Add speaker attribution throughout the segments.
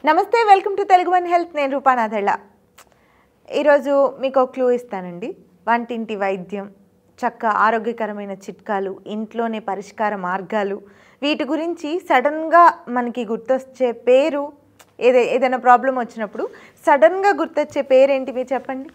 Speaker 1: నమస్తే, welcome to Telugu one health. నేను రూపానాథళ్ళ. ఈరోజు మీకు ఒక క్లూ ఇస్తానండి. వంటింటి వైద్యం, చక్క ఆరోగ్యకరమైన చిట్కాలు, ఇంట్లోనే పరిష్కార మార్గాలు, వీటి గురించి సడన్గా మనకి గుర్తొచ్చే పేరు, ఏదైనా ప్రాబ్లం వచ్చినప్పుడు సడన్గా గుర్తొచ్చే పేరేంటి మీరు చెప్పండి.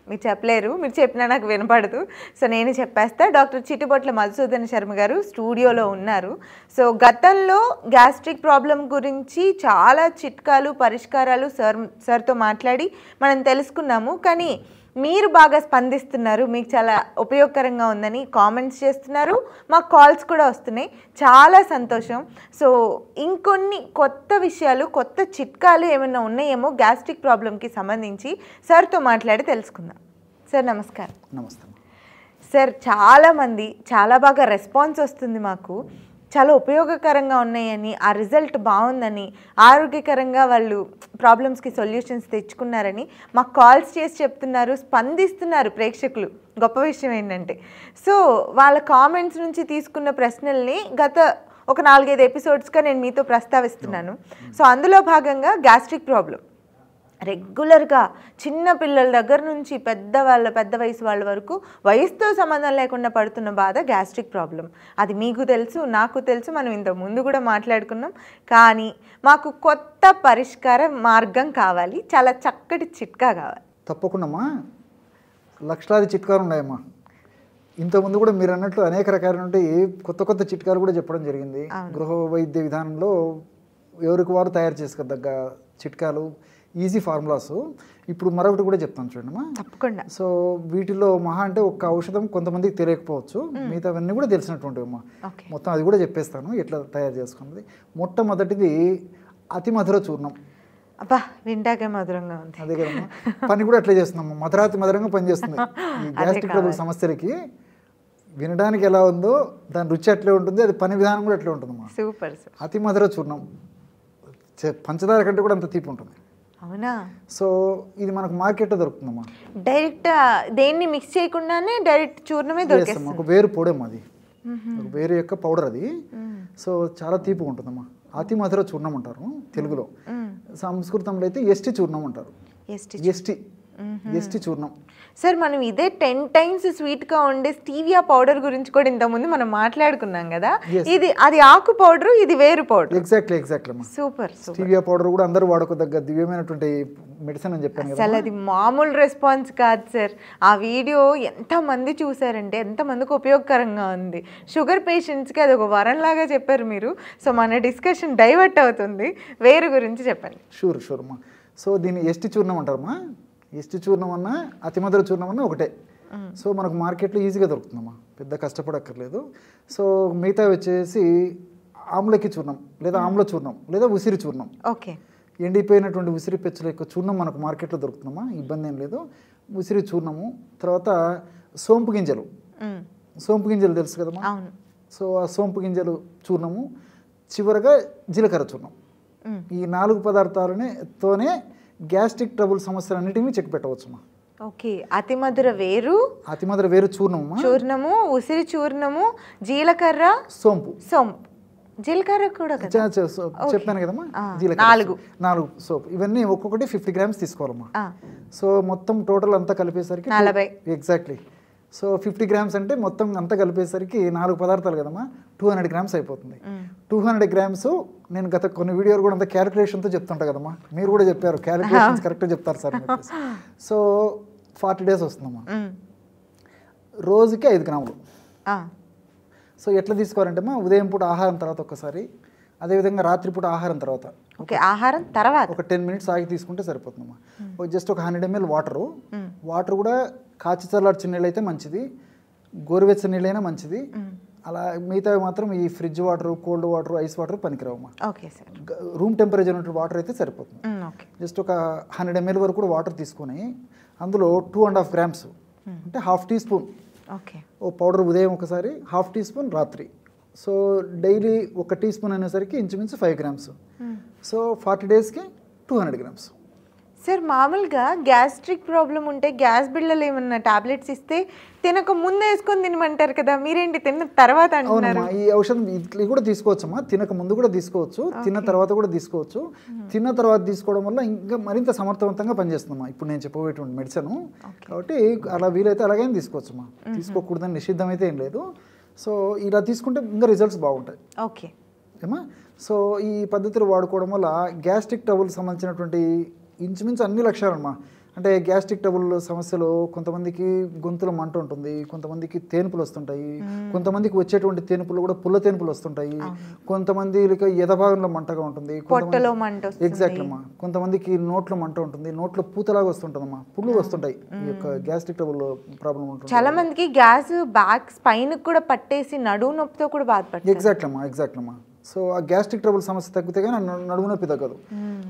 Speaker 1: మీరు చెప్పలేరు, మీరు చెప్పినా నాకు వినపడదు. సో నేను చెప్పేస్తా. డాక్టర్ చిట్టుబొట్ల మధుసూదన్ శర్మ గారు స్టూడియోలో ఉన్నారు. సో గతంలో గ్యాస్ట్రిక్ ప్రాబ్లం గురించి చాలా చిట్కాలు, పరిష్కారాలు సార్తో మాట్లాడి మనం తెలుసుకున్నాము. కానీ మీరు బాగా స్పందిస్తున్నారు, మీకు చాలా ఉపయోగకరంగా ఉందని కామెంట్స్ చేస్తున్నారు, మాకు కాల్స్ కూడా వస్తున్నాయి. చాలా సంతోషం. సో ఇంకొన్ని కొత్త విషయాలు, కొత్త చిట్కాలు ఏమైనా ఉన్నాయేమో గ్యాస్ట్రిక్ ప్రాబ్లంకి సంబంధించి సార్తో మాట్లాడి తెలుసుకుందాం. సార్ నమస్కారం.
Speaker 2: నమస్తే
Speaker 1: సార్. చాలామంది చాలా బాగా రెస్పాన్స్ వస్తుంది, మాకు చాలా ఉపయోగకరంగా ఉన్నాయని, ఆ రిజల్ట్ బాగుందని, ఆరోగ్యకరంగా వాళ్ళు ప్రాబ్లమ్స్కి సొల్యూషన్స్ తెచ్చుకున్నారని మాకు కాల్స్ చేసి చెప్తున్నారు, స్పందిస్తున్నారు ప్రేక్షకులు. గొప్ప విషయం ఏంటంటే, సో వాళ్ళ కామెంట్స్ నుంచి తీసుకున్న ప్రశ్నల్ని గత ఒక 4-5 ఎపిసోడ్స్గా నేను మీతో ప్రస్తావిస్తున్నాను. సో అందులో భాగంగా గ్యాస్ట్రిక్ ప్రాబ్లం రెగ్యులర్గా చిన్న పిల్లల దగ్గర నుంచి పెద్ద వయసు వాళ్ళ వరకు వయసుతో సంబంధం లేకుండా పడుతున్న బాధ గ్యాస్ట్రిక్ ప్రాబ్లం. అది మీకు తెలుసు, నాకు తెలుసు, మనం ఇంతకు ముందు కూడా మాట్లాడుకున్నాం. కానీ మాకు కొత్త పరిష్కార మార్గం కావాలి, చాలా చక్కటి చిట్కా కావాలి.
Speaker 2: తప్పకుండా లక్షలాది చిట్కాలు ఉన్నాయమ్మా. ఇంతకుముందు కూడా మీరు అన్నట్లు అనేక రకాలైన కొత్త చిట్కాలు కూడా చెప్పడం జరిగింది. గృహ వైద్య విధానంలో ఎవరికి వారు తయారు చేసుకోదగ్గ చిట్కాలు, ఈజీ ఫార్ములాస్. ఇప్పుడు మరొకటి కూడా చెప్తాను చూడమ్మా.
Speaker 1: తప్పకుండా.
Speaker 2: సో వీటిలో మహా అంటే ఒక్క ఔషధం కొంతమందికి తెలియకపోవచ్చు, మిగతావన్నీ కూడా తెలిసినటువంటివమ్మా. మొత్తం అది కూడా చెప్పేస్తాను ఎట్లా తయారు చేసుకున్నది. మొట్టమొదటిది అతి మధుర చూర్ణం.
Speaker 1: అబ్బా, వింటాకే మధురంగా ఉంది.
Speaker 2: అదే కదమ్మా, పని కూడా అట్లా చేస్తున్నాము, మధురాతి మధురంగా పనిచేస్తుంది. ఈ గ్యాస్ట్రిక్ ట్రబుల్ సమస్యలకి వినడానికి ఎలా ఉందో దాని రుచి అట్లే ఉంటుంది, అది పని విధానం కూడా అట్లే ఉంటుందమ్మా.
Speaker 1: సూపర్.
Speaker 2: అతి మధుర చూర్ణం పంచదార కంటే కూడా అంత తీపి ఉంటుంది.
Speaker 1: అవునా?
Speaker 2: సో ఇది మనకు మార్కెట్లో దొరుకుతుందమ్మా.
Speaker 1: డైరెక్ట్ దేన్ని మిక్స్ చేయకుండానే డైరెక్ట్ చూర్ణమే దొరికేస్తుంది.
Speaker 2: ఒక వేరు పొడేమ్మా, అది ఒక వేరు యొక్క పౌడర్ అది. సో చాలా తీపిగా ఉంటుందమ్మా. అతి మధుర చూర్ణం అంటారు తెలుగులో. సంస్కృతంలో అయితే ఎస్టి చూర్ణం అంటారు. ఎస్టి చూర్ణం.
Speaker 1: సార్, మనం ఇదే 10 times స్వీట్గా ఉండే స్టీవియా పౌడర్ గురించి కూడా ఇంతకుముందు మనం మాట్లాడుకున్నాం కదా. అది ఆకు పౌడర్, ఇది వేరు పౌడర్.
Speaker 2: ఎగ్జాక్ట్లీ అమ్మా.
Speaker 1: సూపర్.
Speaker 2: స్టీవియా పౌడర్ కూడా అందరూ వాడుకోదగ్గ దివ్యమైనటువంటి మెడిసిన్ అని చెప్పాను కదా.
Speaker 1: అసలు అది మామూలు రెస్పాన్స్ కాదు సార్. ఆ వీడియో ఎంతమంది చూసారంటే ఎంతమందికి ఉపయోగకరంగా ఉంది. షుగర్ పేషెంట్స్కి అది ఒక వరంలాగా చెప్పారు మీరు. సో మన డిస్కషన్ డైవర్ట్ అవుతుంది, వేరు గురించి చెప్పండి.
Speaker 2: షూర్ అమ్మా. సో దీన్ని ఎస్టి చూర్ణం అంటారమ్మా. ఎస్టి చూర్ణం అన్నా అతి మధుర చూర్ణం అన్నా ఒకటే. సో మనకు మార్కెట్లో ఈజీగా దొరుకుతుందమ్మా, పెద్ద కష్టపడక్కర్లేదు. సో మిగతా వచ్చేసి ఆమ్లకి చూర్ణం, లేదా ఆమ్ల చూర్ణం, లేదా ఉసిరి చూర్ణం.
Speaker 1: ఓకే.
Speaker 2: ఎండిపోయినటువంటి ఉసిరి పెచ్చుల యొక్క చూర్ణం మనకు మార్కెట్లో దొరుకుతుందమ్మా, ఇబ్బంది ఏం లేదు. ఉసిరి చూర్ణము, తర్వాత సోంపు గింజలు. సోంపు గింజలు తెలుసు కదమ్మా. సో ఆ సోంపు గింజలు చూర్ణము, చివరగా జీలకర్ర చూర్ణం. ఈ 4 పదార్థాలతోనే గ్యాస్ట్రిక్ ట్రబుల్ సమస్యలన్నిటినీ చెక్ పెట్టవచ్చుమా.
Speaker 1: ఓకే. అతి మధుర వేరు చూర్ణము, ఉసిరి చూర్ణము, జీలకర్ర, సోంపు. జీలకర్ర కూడా
Speaker 2: చెప్పాను కదమ్మా. జీలకర్ర 4 సోప్, ఇవన్నీ ఒక్కొక్కటి 50 grams తీసుకోవాలమ్మా. సో మొత్తం టోటల్ అంతా కలిపేసరికి
Speaker 1: 40.
Speaker 2: ఎగ్జాక్ట్లీ. సో 50 grams అంటే మొత్తం అంతా కలిపేసరికి 4 పదార్థాలు కదమ్మా, 200 grams అయిపోతుంది. 200 grams నేను గత కొన్ని వీడియోలు కూడా అంత క్యాలిక్యులేషన్తో చెప్తుంటా కదమ్మా. మీరు కూడా చెప్పారు క్యాలిక్యులేషన్స్ కరెక్ట్గా చెప్తారు సార్. సో 40 days వస్తుందమ్మా. రోజుకి 5 grams. సో ఎట్లా తీసుకోవాలంటే అమ్మా, ఉదయం పూట ఆహారం తర్వాత ఒక్కసారి, అదేవిధంగా రాత్రిపూట ఆహారం తర్వాత.
Speaker 1: ఓకే. ఆహారం తర్వాత
Speaker 2: ఒక 10 minutes ఆగి తీసుకుంటే సరిపోతుందమ్మా. జస్ట్ ఒక 100 ml వాటర్ కూడా కాచి చల్లార్చిన నీళ్ళు అయితే మంచిది, గోరువెచ్చని నీళ్ళైనా మంచిది. అలా మిగతావి మాత్రం ఈ fridge water, cold water, ice water పనికిరావమ్మా. రూమ్ టెంపరేచర్ ఉన్న వాటర్ అయితే సరిపోతుంది. జస్ట్ ఒక 100 ml వరకు కూడా వాటర్ తీసుకొని అందులో 2.5 grams అంటే ½ teaspoon ఓ పౌడర్ ఉదయం ఒకసారి, ½ teaspoon రాత్రి. సో డైలీ 1 teaspoon అనేసరికి ఇంచుమించు 5 grams. So 40 daysకి 200 grams.
Speaker 1: సార్ మామూలుగా గ్యాస్ట్రిక్ ప్రాబ్లం ఉంటే గ్యాస్ బిళ్ళలు ఏమన్నా టాబ్లెట్స్ ఇస్తే తినక ముందు వేసుకొని తినమంటారు కదా, మీరేంటి తిన్న తర్వాత అంటున్నారు?
Speaker 2: అవునమ్మా, ఈ ఔషధం ఇట్లా కూడా తీసుకోవచ్చమ్మా. తినక ముందు కూడా తీసుకోవచ్చు, తిన్న తర్వాత కూడా తీసుకోవచ్చు. తిన్న తర్వాత తీసుకోవడం వల్ల ఇంకా మరింత సమర్థవంతంగా పనిచేస్తుందమ్మా ఇప్పుడు నేను చెప్పబోయేటువంటి మెడిసిన్. కాబట్టి అలా వీలైతే అలాగైనా తీసుకోవచ్చమ్మా, తీసుకోకూడదని నిషిద్ధం అయితే ఏం లేదు. సో ఇలా తీసుకుంటే ఇంకా రిజల్ట్స్ బాగుంటాయి.
Speaker 1: ఓకే
Speaker 2: ఏమా. సో ఈ పద్ధతులు వాడుకోవడం వల్ల గ్యాస్ట్రిక్ ట్రబుల్ సంబంధించినటువంటి ఇంచుమించు అన్ని లక్షణాలమ్మా. అంటే గ్యాస్ట్రిక్ ట్రబుల్ సమస్యలు కొంతమందికి గొంతులో మంట ఉంటుంది, కొంతమందికి తేనుపులు వస్తుంటాయి, కొంతమందికి వచ్చేటువంటి తేనుపులు కూడా పుల్ల తేనుపులు వస్తుంటాయి, కొంతమంది ఎదభాగంలో మంటగా ఉంటుంది, ఎగ్జాక్ట్ అమ్మా. కొంతమందికి నోట్లో మంట ఉంటుంది, నోట్లో పూతలాగా వస్తుంటుందమ్మా, పుళ్ళు వస్తుంటాయి ఈ యొక్క గ్యాస్ట్రిక్ ట్రబుల్ ప్రాబ్లం ఉంటుంది.
Speaker 1: చాలా మందికి గ్యాస్ బ్యాక్ స్పైన్ కూడా పట్టేసి నడువు నొప్పితో కూడా బాధపడతారు.
Speaker 2: ఎగ్జాక్ట్ అమ్మా. సో ఆ గ్యాస్ట్రిక్ ట్రబుల్ సమస్య తగ్గితే కానీ నడుము నొప్పి తగ్గదు.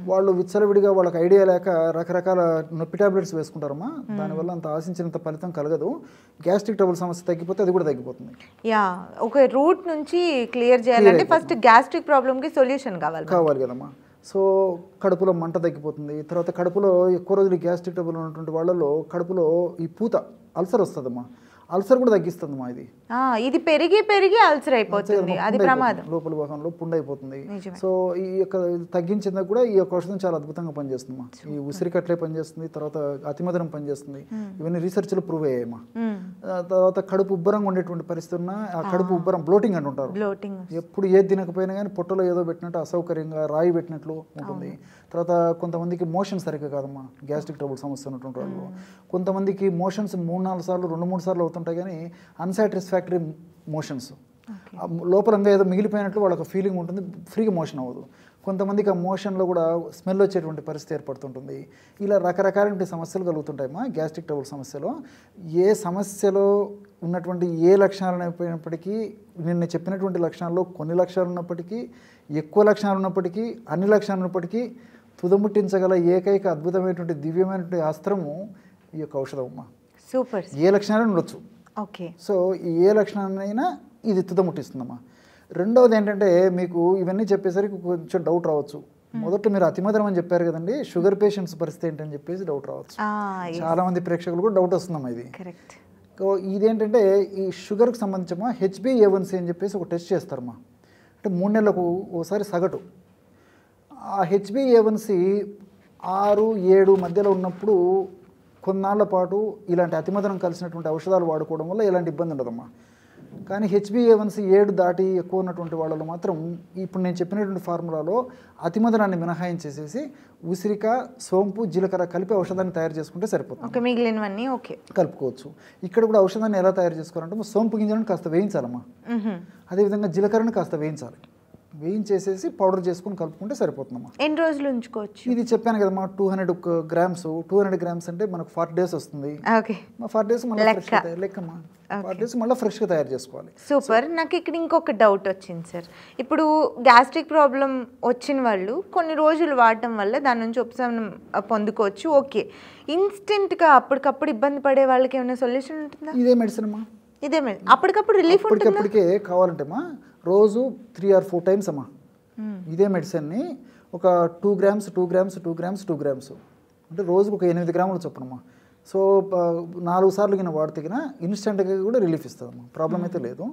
Speaker 2: వాళ్ళు విచ్చలవిడిగా వాళ్ళకి ఐడియా లేక రకరకాల నొప్పి టాబ్లెట్స్ వేసుకుంటారమ్మా, దానివల్ల అంత ఆశించినంత ఫలితం కలగదు. గ్యాస్ట్రిక్ ట్రబుల్ సమస్య తగ్గిపోతే అది కూడా తగ్గిపోతుంది.
Speaker 1: ఒక రూట్ నుంచి క్లియర్ చేయాలంటే ఫస్ట్ గ్యాస్ట్రిక్ ప్రాబ్లమ్కి సొల్యూషన్ కావాలి
Speaker 2: కదమ్మా. సో కడుపులో మంట తగ్గిపోతుంది. తర్వాత కడుపులో ఎక్కువ రోజులు గ్యాస్ట్రిక్ ట్రబుల్ ఉన్నటువంటి వాళ్ళలో కడుపులో ఈ పూత అల్సర్ వస్తుందమ్మా, అల్సర్ కూడా తగ్గిస్తుందమ్మా.
Speaker 1: ఇది పెరిగి అల్సర్ అయిపోతుంది, అది ప్రమాదం,
Speaker 2: లోపల భాగంలో పుండు అయిపోతుంది. సో ఈ యొక్క తగ్గించిందా కూడా ఈ యొక్క ఔషధం చాలా అద్భుతంగా పనిచేస్తుందమ్మా. ఈ ఉసిరికట్లే పనిచేస్తుంది, తర్వాత అతిమధురం పనిచేస్తుంది. ఇవన్నీ రీసెర్చ్లో ప్రూవ్ అయ్యాయమ్మా. తర్వాత కడుపు ఉబ్బరంగా ఉండేటువంటి పరిస్థితి ఉన్న ఆ కడుపు ఉబ్బరం బ్లోటింగ్ అంటుంటారు. ఎప్పుడు ఏది తినకపోయినా కానీ పొట్టలో ఏదో పెట్టినట్టు అసౌకర్యంగా రాయి పెట్టినట్లు ఉంటుంది. తర్వాత కొంతమందికి మోషన్ సరిగ్గా కాదమ్మా, గ్యాస్ట్రిక్ ట్రబుల్ సమస్య ఉన్నటువంటి వాళ్ళు. కొంతమందికి మోషన్స్ 3-4 సార్లు 2-3 సార్లు అవుతుంటాయి కానీ అన్సాటిస్ఫాక్టరీ మోషన్స్, లోపలంగా ఏదో మిగిలిపోయినట్లు వాళ్ళకి ఫీలింగ్ ఉంటుంది, ఫ్రీగా మోషన్ అవ్వదు. కొంతమందికి ఆ మోషన్లో కూడా స్మెల్ వచ్చేటువంటి పరిస్థితి ఏర్పడుతుంటుంది. ఇలా రకరకాలైన సమస్యలు కలుగుతుంటాయమ్మా గ్యాస్ట్రిక్ ట్రబుల్ సమస్యలో. ఏ సమస్యలో ఉన్నటువంటి ఏ లక్షణాలు అయిపోయినప్పటికీ, నిన్న చెప్పినటువంటి లక్షణాల్లో కొన్ని లక్షణాలు ఉన్నప్పటికీ, ఎక్కువ లక్షణాలు ఉన్నప్పటికీ, అన్ని లక్షణాలు ఉన్నప్పటికీ తుదముట్టించగల ఏకైక అద్భుతమైనటువంటి దివ్యమైనటువంటి అస్త్రము ఈ యొక్క ఔషధం అమ్మా.
Speaker 1: సూపర్.
Speaker 2: ఏ లక్షణాలు ఉండొచ్చు.
Speaker 1: ఓకే.
Speaker 2: సో ఏ లక్షణాలైనా ఇది తుదముట్టిస్తుందమ్మా. రెండవది ఏంటంటే, మీకు ఇవన్నీ చెప్పేసరికి కొంచెం డౌట్ రావచ్చు. మొదట మీరు అతిమధురం అని చెప్పారు కదండి, షుగర్ పేషెంట్స్ పరిస్థితి ఏంటని చెప్పేసి డౌట్ రావచ్చు. చాలా మంది ప్రేక్షకులు కూడా డౌట్ వస్తుందమ్మా ఇది. ఇదేంటంటే ఈ షుగర్కి సంబంధించమ్మా HbA1c అని చెప్పేసి ఒక టెస్ట్ చేస్తారమ్మా. అంటే 3 నెలలకు ఒకసారి సగటు ఆ HbA1c 6-7 మధ్యలో ఉన్నప్పుడు కొన్నాళ్ల పాటు ఇలాంటి అతిమధురం కలిసినటువంటి ఔషధాలు వాడుకోవడం వల్ల ఎలాంటి ఇబ్బంది ఉండదమ్మా. కానీ HbA1c 7 దాటి ఎక్కువ ఉన్నటువంటి వాళ్ళలో మాత్రం ఇప్పుడు నేను చెప్పినటువంటి ఫార్ములాలో అతిమధురాన్ని మినహాయించేసేసి ఉసిరిక, సోంపు, జీలకర్ర కలిపి ఔషధాన్ని తయారు చేసుకుంటే సరిపోతుంది.
Speaker 1: మిగిలినవన్నీ
Speaker 2: కలుపుకోవచ్చు. ఇక్కడ కూడా ఔషధాన్ని ఎలా తయారు చేసుకోవాలంటే సోంపు గింజలను కాస్త వేయించాలమ్మా, అదేవిధంగా జీలకర్రను కాస్త వేయించాలి. వేయించేసేసి పౌడర్ చేసుకుని కలుపుకుంటే సరిపోతుందమ్మా.
Speaker 1: ఎన్ని రోజులు ఉంచుకోవచ్చు?
Speaker 2: ఇది చెప్పాను కదమ్మా, 200 గ్రామ్స్ అంటే మనకు 40 days వస్తుంది. 40 days మళ్ళీ లెక్కమ్మా, 40 days మళ్ళీ ఫ్రెష్గా తయారు చేసుకోవాలి.
Speaker 1: సూపర్. నాకు ఇక్కడ ఇంకొక డౌట్ వచ్చింది సార్. ఇప్పుడు గ్యాస్ట్రిక్ ప్రాబ్లం వచ్చిన వాళ్ళు కొన్ని రోజులు వాడటం వల్ల దాని నుంచి ఉపశమనం పొందుకోవచ్చు. ఓకే, ఇన్స్టెంట్గా అప్పటికప్పుడు ఇబ్బంది పడే వాళ్ళకి ఏమైనా సొల్యూషన్ ఉంటుందా?
Speaker 2: ఇదే మెడిసిన్ అమ్మా,
Speaker 1: అప్పటికప్పుడు రిలీఫ్ ఉంటుంది.
Speaker 2: అప్పటికే కావాలంటే అమ్మా రోజు 3 or 4 times అమ్మా ఇదే మెడిసిన్ని ఒక 2 grams అంటే రోజుకు ఒక 8 గ్రాములు చొప్పునమ్మా. సో 4 సార్లు గిన వాడితే గిన ఇన్స్టెంట్గా కూడా రిలీఫ్ ఇస్తుందమ్మా, ప్రాబ్లం అయితే లేదు.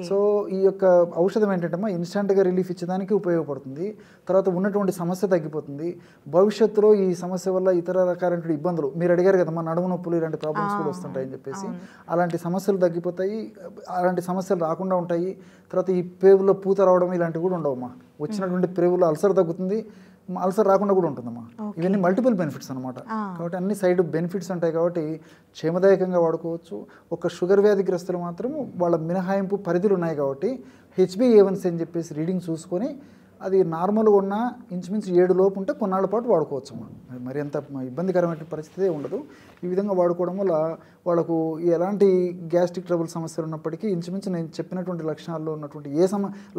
Speaker 2: సో ఈ యొక్క ఔషధం ఏంటంటే అమ్మా ఇన్స్టెంట్గా రిలీఫ్ ఇచ్చేదానికి ఉపయోగపడుతుంది. తర్వాత ఉన్నటువంటి సమస్య తగ్గిపోతుంది. భవిష్యత్తులో ఈ సమస్య వల్ల ఇతర రకాలైన ఇబ్బందులు మీరు అడిగారు కదమ్మా, నడుము నొప్పులు ఇలాంటి ప్రాబ్లమ్స్ కూడా వస్తుంటాయని చెప్పేసి, అలాంటి సమస్యలు తగ్గిపోతాయి, అలాంటి సమస్యలు రాకుండా ఉంటాయి. తర్వాత ఈ పేగులో పూత రావడం ఇలాంటివి కూడా ఉండవమ్మా. వచ్చినటువంటి పేగులో అల్సర్ తగ్గుతుంది, అల్సర్ రాకుండా కూడా ఉంటుందమ్మా. ఇవన్నీ మల్టిపుల్ బెనిఫిట్స్ అనమాట. కాబట్టి అన్ని సైడ్ బెనిఫిట్స్ ఉంటాయి కాబట్టి క్షేమదాయకంగా వాడుకోవచ్చు. ఒక షుగర్ వ్యాధిగ్రస్తులు మాత్రం వాళ్ళ మినహాయింపు పరిధులు ఉన్నాయి కాబట్టి HbA1c అని చెప్పేసి రీడింగ్ చూసుకొని అది నార్మల్గా ఉన్న ఇంచుమించు 7 లోపు ఉంటే కొన్నాళ్ళ పాటు వాడుకోవచ్చు అమ్మా. మరి అంత ఇబ్బందికరమైన పరిస్థితి ఉండదు. ఈ విధంగా వాడుకోవడం వల్ల వాళ్ళకు ఎలాంటి గ్యాస్ట్రిక్ ట్రబుల్ సమస్యలు ఉన్నప్పటికీ ఇంచుమించు నేను చెప్పినటువంటి లక్షణాల్లో ఉన్నటువంటి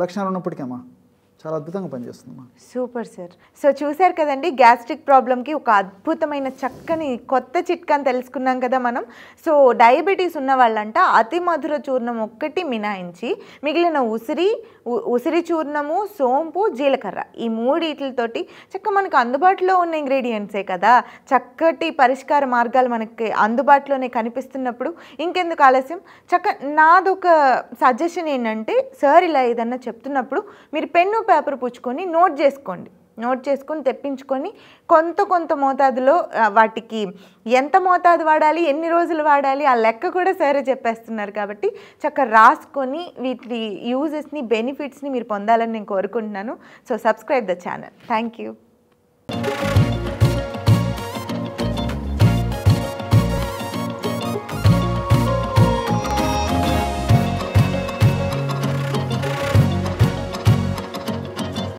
Speaker 2: లక్షణాలు ఉన్నప్పటికీ అమ్మా చాలా అద్భుతంగా పనిచేస్తుందమ్మా.
Speaker 1: Super sir. సో చూశారు కదండి, గ్యాస్ట్రిక్ ప్రాబ్లంకి ఒక అద్భుతమైన చక్కని కొత్త చిట్కాని తెలుసుకున్నాం కదా మనం. సో డయాబెటీస్ ఉన్న వాళ్ళంట అతి మధుర చూర్ణం ఒక్కటి మినాయించి మిగిలిన ఉసిరి చూర్ణము, సోంపు, జీలకర్ర ఈ మూడిట్లతోటి మనకు అందుబాటులో ఉన్న ఇంగ్రీడియంట్సే కదా, చక్కటి పరిష్కార మార్గాలు మనకి అందుబాటులోనే కనిపిస్తున్నప్పుడు ఇంకెందుకు ఆలస్యం. నాదొక సజెషన్ ఏంటంటే, సార్ ఇలా ఏదన్నా చెప్తున్నప్పుడు మీరు పెన్ను పేపర్ పుచ్చుకొని నోట్ చేసుకొని తెప్పించుకొని కొంత మోతాదులో వాటికి ఎంత మోతాదు వాడాలి, ఎన్ని రోజులు వాడాలి ఆ లెక్క కూడా సరే చెప్పేస్తున్నారు కాబట్టి రాసుకొని వీటి యూజెస్ని, బెనిఫిట్స్ని మీరు పొందాలని నేను కోరుకుంటున్నాను. So subscribe the channel. Thank you.